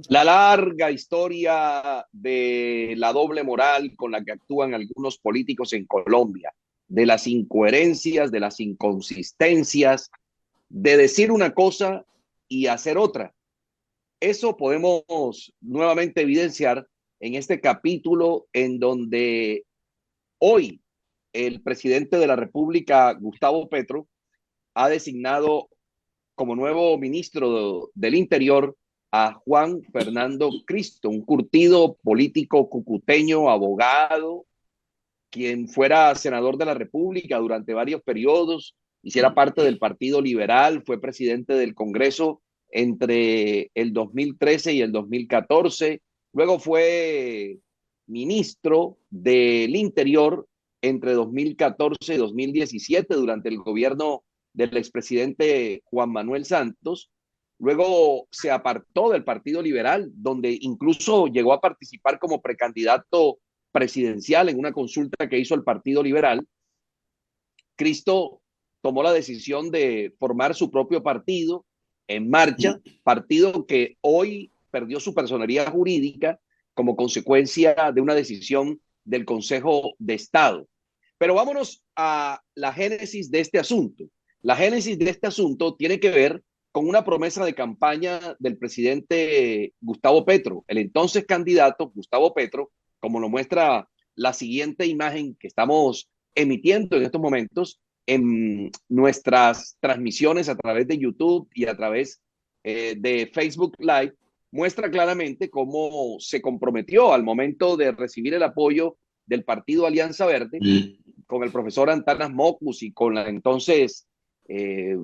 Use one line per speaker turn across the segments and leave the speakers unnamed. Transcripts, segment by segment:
La larga historia de la doble moral con la que actúan algunos políticos en Colombia, de las incoherencias, de las inconsistencias, de decir una cosa y hacer otra. Eso podemos nuevamente evidenciar en este capítulo en donde hoy el presidente de la República, Gustavo Petro, ha designado como nuevo ministro del Interior a Juan Fernando Cristo, un curtido político cucuteño, abogado, quien fuera senador de la República durante varios periodos, hiciera parte del Partido Liberal, fue presidente del Congreso entre el 2013 y el 2014, luego fue ministro del Interior entre 2014 y 2017 durante el gobierno del expresidente Juan Manuel Santos. Luego se apartó del Partido Liberal, donde incluso llegó a participar como precandidato presidencial en una consulta que hizo el Partido Liberal. Cristo tomó la decisión de formar su propio partido en marcha, partido que hoy perdió su personería jurídica como consecuencia de una decisión del Consejo de Estado. Pero vámonos a la génesis de este asunto. La génesis de este asunto tiene que ver con una promesa de campaña del presidente Gustavo Petro, el entonces candidato Gustavo Petro, como lo muestra la siguiente imagen que estamos emitiendo en estos momentos en nuestras transmisiones a través de YouTube y a través de Facebook Live, muestra claramente cómo se comprometió al momento de recibir el apoyo del partido Alianza Verde con el profesor Antanas Mockus y con la entonces eh,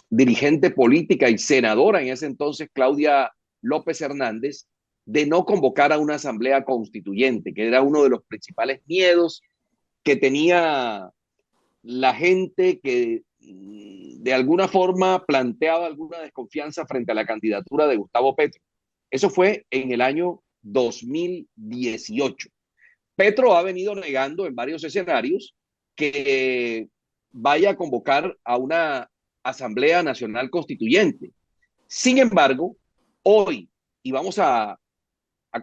dirigente política y senadora en ese entonces, Claudia López Hernández, de no convocar a una asamblea constituyente, que era uno de los principales miedos que tenía la gente que de alguna forma planteaba alguna desconfianza frente a la candidatura de Gustavo Petro. Eso fue en el año 2018. Petro ha venido negando en varios escenarios que vaya a convocar a una Asamblea Nacional Constituyente. Sin embargo, hoy, y vamos a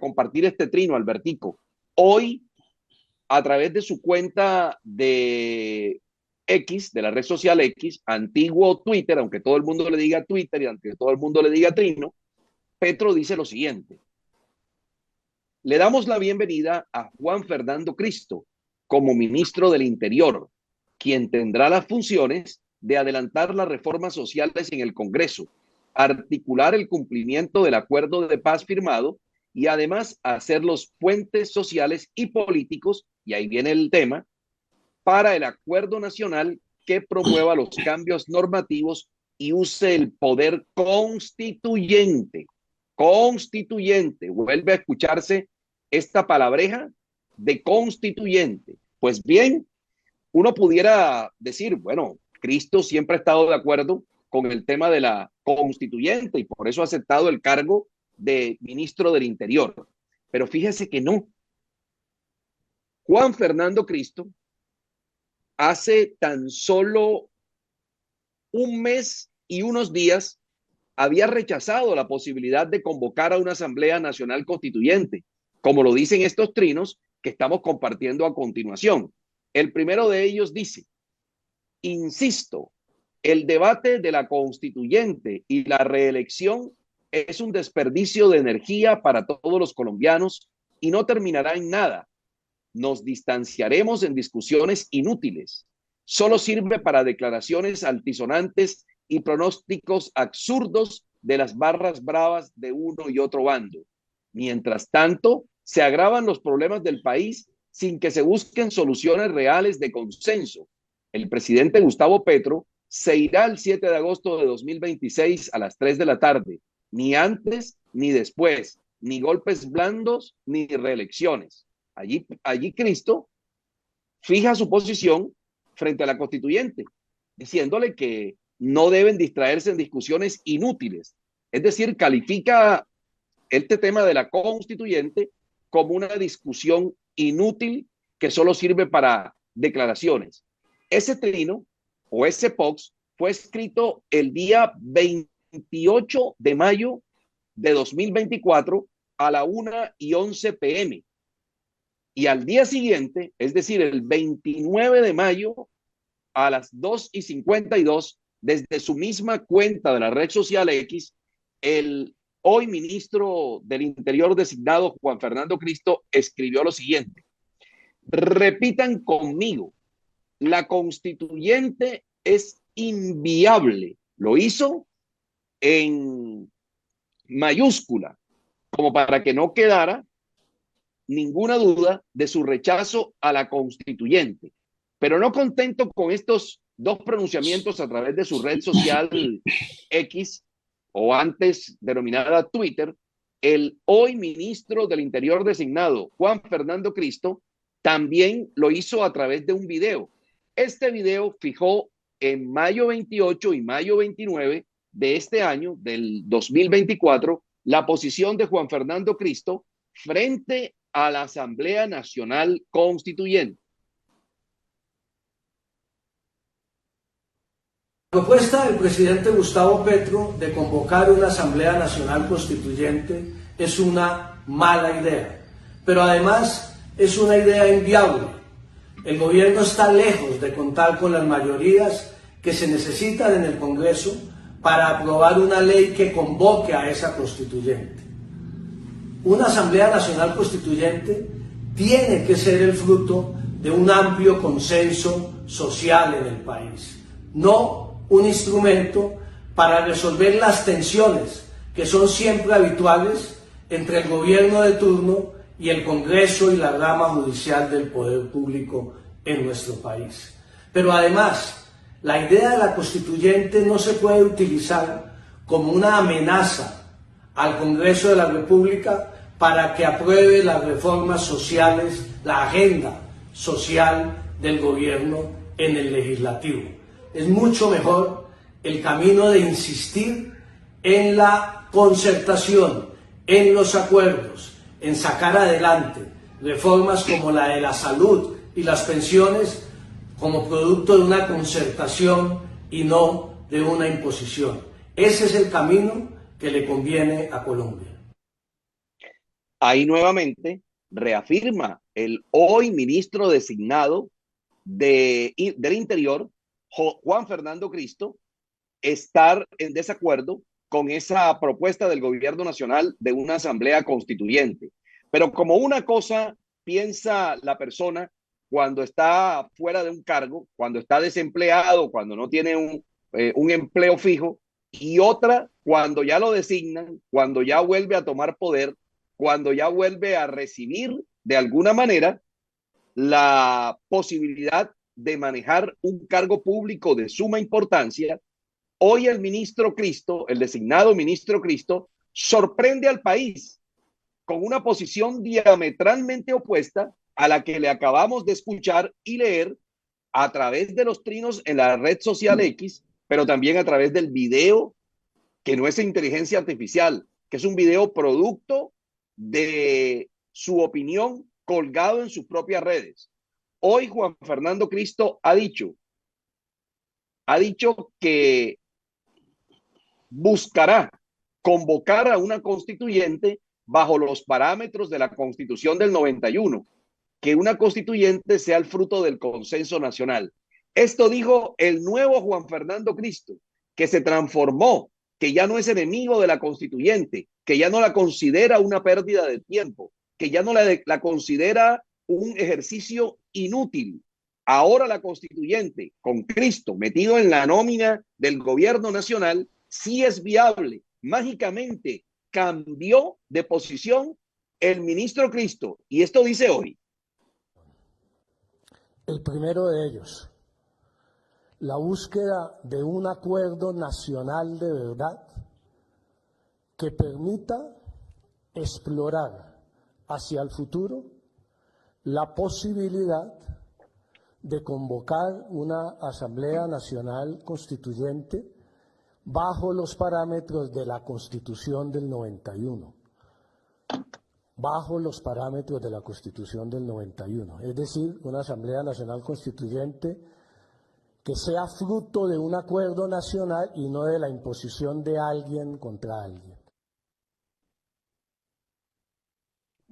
compartir este trino, Albertico, hoy a través de su cuenta de X, de la red social X, antiguo Twitter, aunque todo el mundo le diga Twitter y aunque todo el mundo le diga Trino, Petro dice lo siguiente: le damos la bienvenida a Juan Fernando Cristo como ministro del Interior, quien tendrá las funciones de adelantar las reformas sociales en el Congreso, articular el cumplimiento del acuerdo de paz firmado y además hacer los puentes sociales y políticos, y ahí viene el tema, para el acuerdo nacional que promueva los cambios normativos y use el poder constituyente. Constituyente, vuelve a escucharse esta palabreja de constituyente. Pues bien, uno pudiera decir, bueno, Cristo siempre ha estado de acuerdo con el tema de la constituyente y por eso ha aceptado el cargo de ministro del Interior. Pero fíjese que no. Juan Fernando Cristo hace tan solo un mes y unos días había rechazado la posibilidad de convocar a una Asamblea Nacional Constituyente, como lo dicen estos trinos que estamos compartiendo a continuación. El primero de ellos dice: insisto, el debate de la constituyente y la reelección es un desperdicio de energía para todos los colombianos y no terminará en nada. Nos distanciaremos en discusiones inútiles. Solo sirve para declaraciones altisonantes y pronósticos absurdos de las barras bravas de uno y otro bando. Mientras tanto, se agravan los problemas del país sin que se busquen soluciones reales de consenso. El presidente Gustavo Petro se irá el 7 de agosto de 2026 a las 3 de la tarde, ni antes ni después, ni golpes blandos ni reelecciones. Allí Cristo fija su posición frente a la constituyente, diciéndole que no deben distraerse en discusiones inútiles. Es decir, califica este tema de la constituyente como una discusión inútil que solo sirve para declaraciones. Ese trino o ese POX fue escrito el día 28 de mayo de 2024 a la 1:11 p.m. Y al día siguiente, es decir, el 29 de mayo a las 2:52, desde su misma cuenta de la red social X, el hoy ministro del Interior designado, Juan Fernando Cristo, escribió lo siguiente: repitan conmigo, la constituyente es inviable. Lo hizo en mayúscula, como para que no quedara ninguna duda de su rechazo a la constituyente. Pero no contento con estos dos pronunciamientos a través de su red social X, o antes denominada Twitter, el hoy ministro del Interior designado, Juan Fernando Cristo, también lo hizo a través de un video. Este video fijó en mayo 28 y mayo 29 de este año, del 2024, la posición de Juan Fernando Cristo frente a la Asamblea Nacional Constituyente.
La propuesta del presidente Gustavo Petro de convocar una Asamblea Nacional Constituyente es una mala idea, pero además es una idea inviable. El gobierno está lejos de contar con las mayorías que se necesitan en el Congreso para aprobar una ley que convoque a esa constituyente. Una Asamblea Nacional Constituyente tiene que ser el fruto de un amplio consenso social en el país, no un instrumento para resolver las tensiones que son siempre habituales entre el gobierno de turno y el Congreso y la rama judicial del poder público en nuestro país. Pero además, la idea de la constituyente no se puede utilizar como una amenaza al Congreso de la República para que apruebe las reformas sociales, la agenda social del gobierno en el legislativo. Es mucho mejor el camino de insistir en la concertación, en los acuerdos, en sacar adelante reformas como la de la salud y las pensiones como producto de una concertación y no de una imposición. Ese es el camino que le conviene a Colombia.
Ahí nuevamente reafirma el hoy ministro designado del Interior, Juan Fernando Cristo, estar en desacuerdo con esa propuesta del gobierno nacional de una asamblea constituyente. Pero como una cosa piensa la persona cuando está fuera de un cargo, cuando está desempleado, cuando no tiene un empleo fijo, y otra cuando ya lo designan, cuando ya vuelve a tomar poder, cuando ya vuelve a recibir de alguna manera la posibilidad de manejar un cargo público de suma importancia. Hoy el ministro Cristo, el designado ministro Cristo, sorprende al país con una posición diametralmente opuesta a la que le acabamos de escuchar y leer a través de los trinos en la red social X, pero también a través del video, que no es inteligencia artificial, que es un video producto de su opinión colgado en sus propias redes. Hoy Juan Fernando Cristo ha dicho que buscará convocar a una constituyente bajo los parámetros de la Constitución del 91, que una constituyente sea el fruto del consenso nacional. Esto dijo el nuevo Juan Fernando Cristo, que se transformó, que ya no es enemigo de la constituyente, que ya no la considera una pérdida de tiempo, que ya no la considera un ejercicio inútil. Ahora la constituyente, con Cristo metido en la nómina del gobierno nacional, sí es viable. Mágicamente cambió de posición el ministro Cristo. Y esto dice hoy.
El primero de ellos, la búsqueda de un acuerdo nacional de verdad que permita explorar hacia el futuro la posibilidad de convocar una Asamblea Nacional Constituyente bajo los parámetros de la Constitución del 91. Bajo los parámetros de la Constitución del 91. Es decir, una Asamblea Nacional Constituyente que sea fruto de un acuerdo nacional y no de la imposición de alguien contra alguien.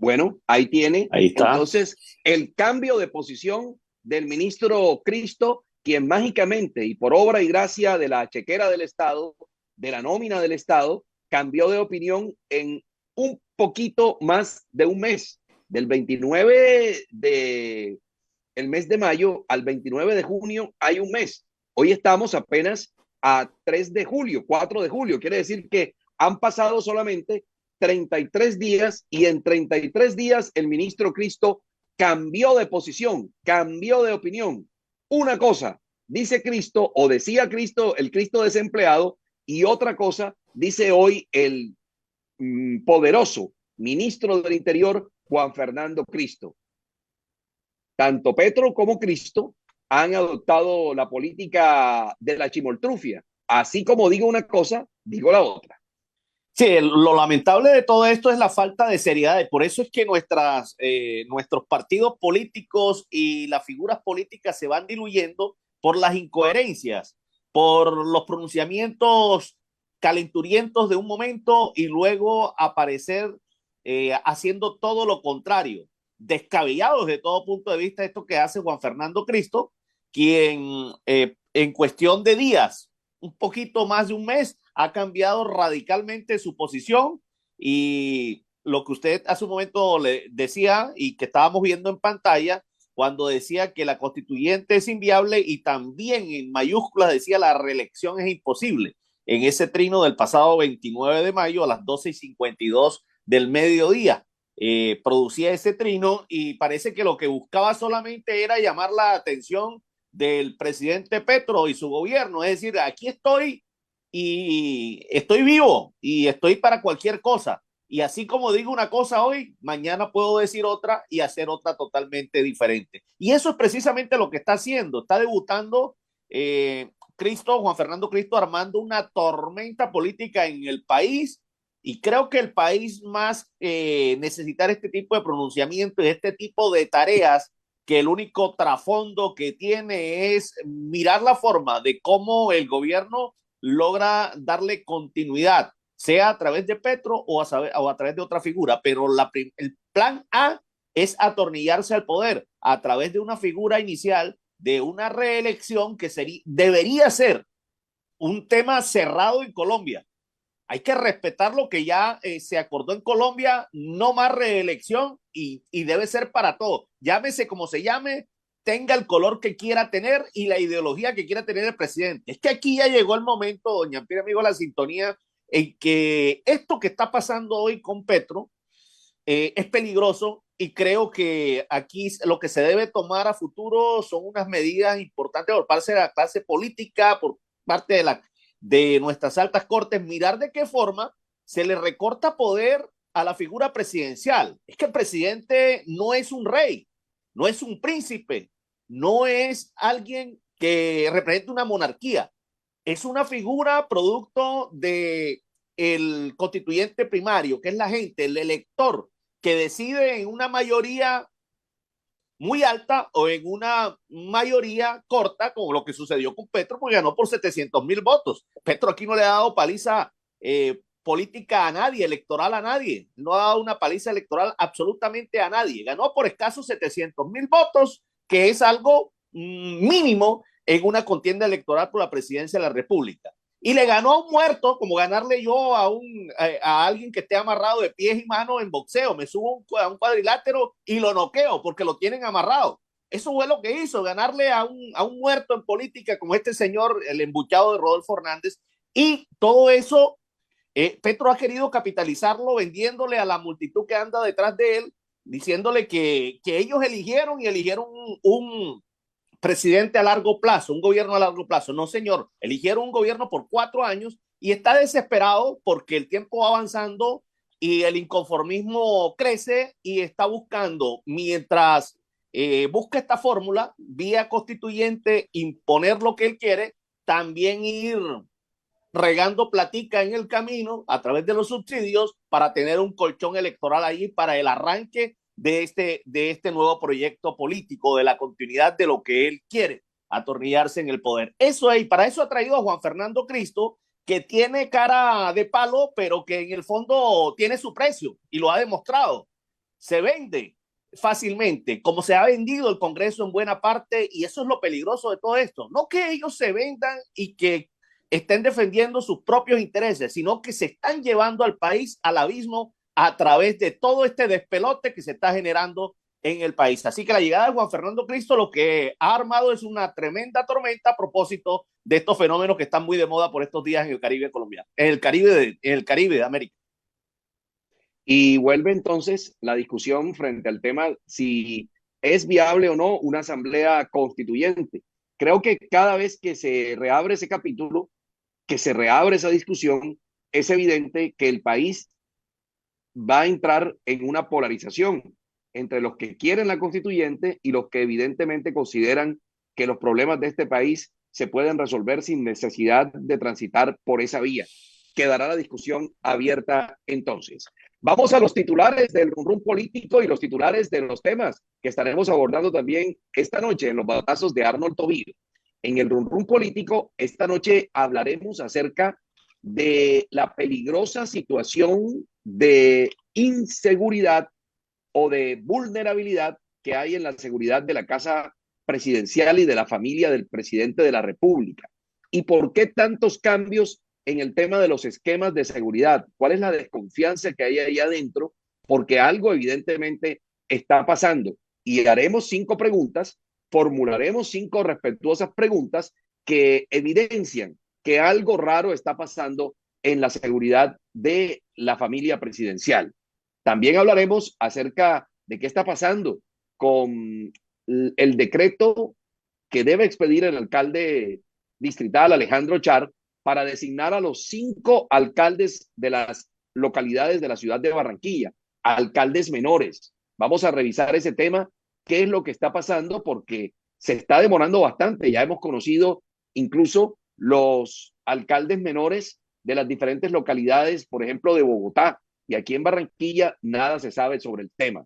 Bueno, ahí tiene.
Ahí está.
Entonces, el cambio de posición del ministro Cristo, quien mágicamente y por obra y gracia de la chequera del Estado, de la nómina del Estado, cambió de opinión en un poquito más de un mes, del 29 de el mes de mayo al 29 de junio hay un mes. Hoy estamos apenas a 3 de julio, 4 de julio. Quiere decir que han pasado solamente 33 días y en 33 días el ministro Cristo cambió de posición, cambió de opinión. Una cosa dice Cristo o decía Cristo, el Cristo desempleado, y otra cosa dice hoy el poderoso ministro del Interior, Juan Fernando Cristo. Tanto Petro como Cristo han adoptado la política de la chimoltrufia. Así como digo una cosa, digo la otra.
Sí, lo lamentable de todo esto es la falta de seriedad. Por eso es que nuestros partidos políticos y las figuras políticas se van diluyendo por las incoherencias, por los pronunciamientos calenturientos de un momento y luego aparecer haciendo todo lo contrario, descabellados de todo punto de vista. Esto que hace Juan Fernando Cristo, quien en cuestión de días, un poquito más de un mes, ha cambiado radicalmente su posición, y lo que usted hace un momento le decía y que estábamos viendo en pantalla, cuando decía que la constituyente es inviable y también en mayúsculas decía la reelección es imposible, en ese trino del pasado 29 de mayo a las 12:52 del mediodía. Producía ese trino y parece que lo que buscaba solamente era llamar la atención del presidente Petro y su gobierno, es decir, aquí estoy y estoy vivo y estoy para cualquier cosa. Y así como digo una cosa hoy, mañana puedo decir otra y hacer otra totalmente diferente. Y eso es precisamente lo que está haciendo. Está debutando Juan Fernando Cristo, armando una tormenta política en el país. Y creo que el país más necesitar este tipo de pronunciamiento y este tipo de tareas, que el único trasfondo que tiene es mirar la forma de cómo el gobierno logra darle continuidad, sea a través de Petro o a través de otra figura, pero el plan A es atornillarse al poder a través de una figura inicial de una reelección que debería ser un tema cerrado en Colombia. Hay que respetar lo que ya se acordó en Colombia, no más reelección y debe ser para todo. Llámese como se llame, tenga el color que quiera tener y la ideología que quiera tener el presidente. Es que aquí ya llegó el momento, doña Ampira, amigo, la sintonía, en que esto que está pasando hoy con Petro es peligroso, y creo que aquí lo que se debe tomar a futuro son unas medidas importantes por parte de la clase política, por parte de nuestras altas cortes, mirar de qué forma se le recorta poder a la figura presidencial. Es que el presidente no es un rey, no es un príncipe, no es alguien que represente una monarquía, es una figura producto de el constituyente primario, que es la gente, el elector, que decide en una mayoría muy alta o en una mayoría corta, como lo que sucedió con Petro, porque ganó por 700,000 votos. Petro aquí no le ha dado paliza política a nadie, electoral a nadie, no ha dado una paliza electoral absolutamente a nadie. Ganó por escasos 700,000 votos, que es algo mínimo en una contienda electoral por la presidencia de la República. Y le ganó a un muerto, como ganarle yo a alguien que esté amarrado de pies y manos en boxeo. Me subo a un cuadrilátero y lo noqueo porque lo tienen amarrado. Eso fue lo que hizo, ganarle a un muerto en política como este señor, el embuchado de Rodolfo Hernández. Y todo eso, Petro ha querido capitalizarlo vendiéndole a la multitud que anda detrás de él, diciéndole que ellos eligieron un presidente a largo plazo, un gobierno a largo plazo. No, señor, eligieron un gobierno por 4 años y está desesperado porque el tiempo va avanzando y el inconformismo crece, y está buscando, mientras busca esta fórmula, vía constituyente, imponer lo que él quiere, también ir regando platica en el camino a través de los subsidios para tener un colchón electoral ahí para el arranque de este nuevo proyecto político, de la continuidad de lo que él quiere, atornillarse en el poder. Eso es, y para eso ha traído a Juan Fernando Cristo, que tiene cara de palo, pero que en el fondo tiene su precio y lo ha demostrado. se vende fácilmente, como se ha vendido el Congreso en buena parte, y eso es lo peligroso de todo esto. No que ellos se vendan y que estén defendiendo sus propios intereses, sino que se están llevando al país al abismo a través de todo este despelote que se está generando en el país. Así que la llegada de Juan Fernando Cristo lo que ha armado es una tremenda tormenta a propósito de estos fenómenos que están muy de moda por estos días en el Caribe colombiano, en el Caribe de América.
Y vuelve entonces la discusión frente al tema si es viable o no una asamblea constituyente. Creo que cada vez que se reabre ese capítulo, que se reabre esa discusión, es evidente que el país va a entrar en una polarización entre los que quieren la constituyente y los que evidentemente consideran que los problemas de este país se pueden resolver sin necesidad de transitar por esa vía. Quedará la discusión abierta entonces. Vamos a los titulares del Run político y los titulares de los temas que estaremos abordando también esta noche en los batazos de Arnold Tobío. En el Run político, esta noche hablaremos acerca de la peligrosa situación de inseguridad o de vulnerabilidad que hay en la seguridad de la casa presidencial y de la familia del presidente de la República. ¿Y por qué tantos cambios en el tema de los esquemas de seguridad? ¿Cuál es la desconfianza que hay ahí adentro? Porque algo evidentemente está pasando. Y haremos 5 preguntas, formularemos 5 respetuosas preguntas que evidencian que algo raro está pasando en la seguridad de la familia presidencial. También hablaremos acerca de qué está pasando con el decreto que debe expedir el alcalde distrital Alejandro Char para designar a los 5 alcaldes de las localidades de la ciudad de Barranquilla, alcaldes menores. Vamos a revisar ese tema, qué es lo que está pasando, porque se está demorando bastante. Ya hemos conocido incluso los alcaldes menores de las diferentes localidades, por ejemplo, de Bogotá, y aquí en Barranquilla nada se sabe sobre el tema.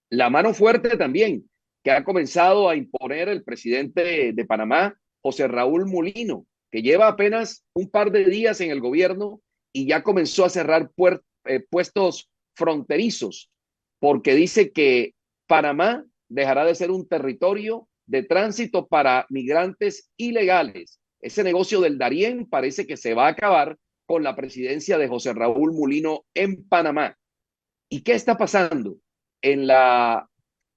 La mano fuerte también que ha comenzado a imponer el presidente de Panamá, José Raúl Mulino, que lleva apenas un par de días en el gobierno y ya comenzó a cerrar puestos fronterizos, porque dice que Panamá dejará de ser un territorio de tránsito para migrantes ilegales. Ese negocio del Darién parece que se va a acabar con la presidencia de José Raúl Mulino en Panamá. ¿Y qué está pasando en la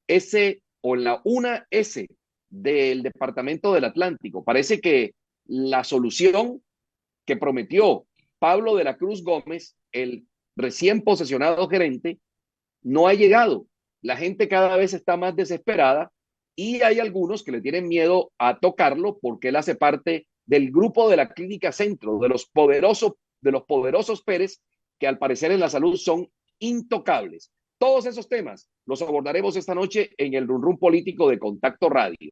S o en la 1S del Departamento del Atlántico? Parece que la solución que prometió Pablo de la Cruz Gómez, el recién posesionado gerente, no ha llegado. La gente cada vez está más desesperada y hay algunos que le tienen miedo a tocarlo porque él hace parte del grupo de la Clínica Centro, de los poderosos Pérez, que al parecer en la salud son intocables. Todos esos temas los abordaremos esta noche en el Run político de Contacto Radio.